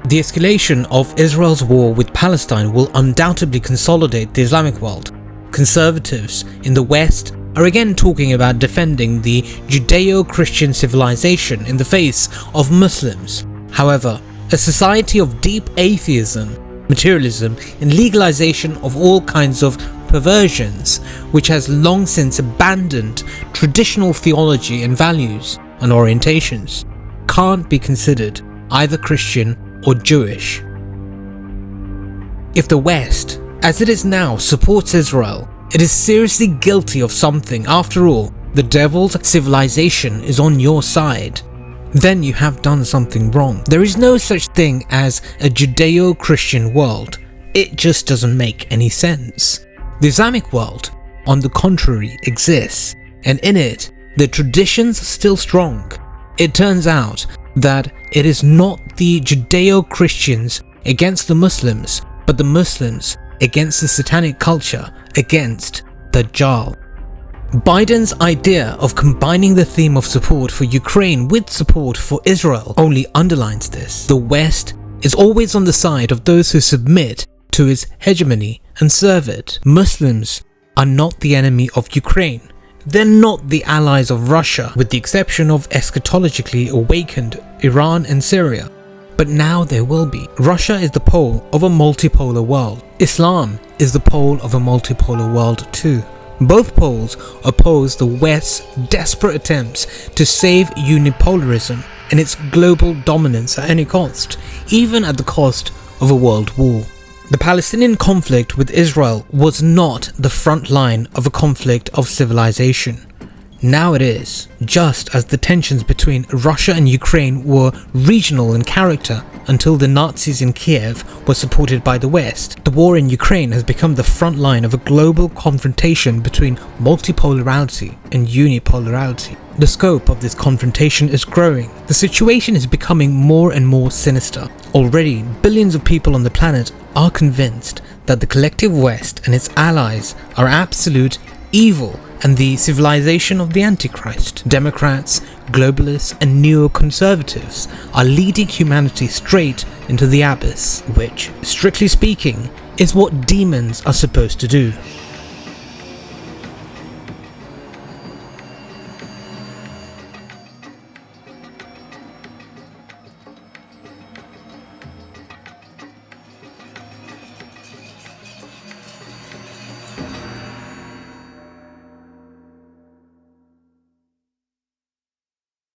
The escalation of Israel's war with Palestine will undoubtedly consolidate the Islamic world. Conservatives in the West are again talking about defending the Judeo-Christian civilization in the face of Muslims. However, a society of deep atheism, materialism, and legalization of all kinds of perversions, which has long since abandoned traditional theology and values and orientations, can't be considered either Christian or Jewish. If the West, as it is now, supports Israel, it is seriously guilty of something. After all, the devil's civilization is on your side. Then you have done something wrong. There is no such thing as a Judeo-Christian world. It just doesn't make any sense. The Islamic world, on the contrary, exists, and in it, the traditions are still strong. It turns out that it is not the Judeo-Christians against the Muslims, but the Muslims against the satanic culture, against Dajjal. Biden's idea of combining the theme of support for Ukraine with support for Israel only underlines this. The West is always on the side of those who submit to its hegemony and serve it. Muslims are not the enemy of Ukraine. They're not the allies of Russia, with the exception of eschatologically awakened Iran and Syria. But now there will be. Russia is the pole of a multipolar world. Islam is the pole of a multipolar world too. Both poles oppose the West's desperate attempts to save unipolarism and its global dominance at any cost, even at the cost of a world war. The Palestinian conflict with Israel was not the front line of a conflict of civilization. Now it is, just as the tensions between Russia and Ukraine were regional in character until the Nazis in Kiev were supported by the West. The war in Ukraine has become the front line of a global confrontation between multipolarity and unipolarity. The scope of this confrontation is growing. The situation is becoming more and more sinister. Already, billions of people on the planet are convinced that the collective West and its allies are absolute evil and the civilization of the Antichrist. Democrats, globalists, and neoconservatives are leading humanity straight into the abyss, which, strictly speaking, is what demons are supposed to do.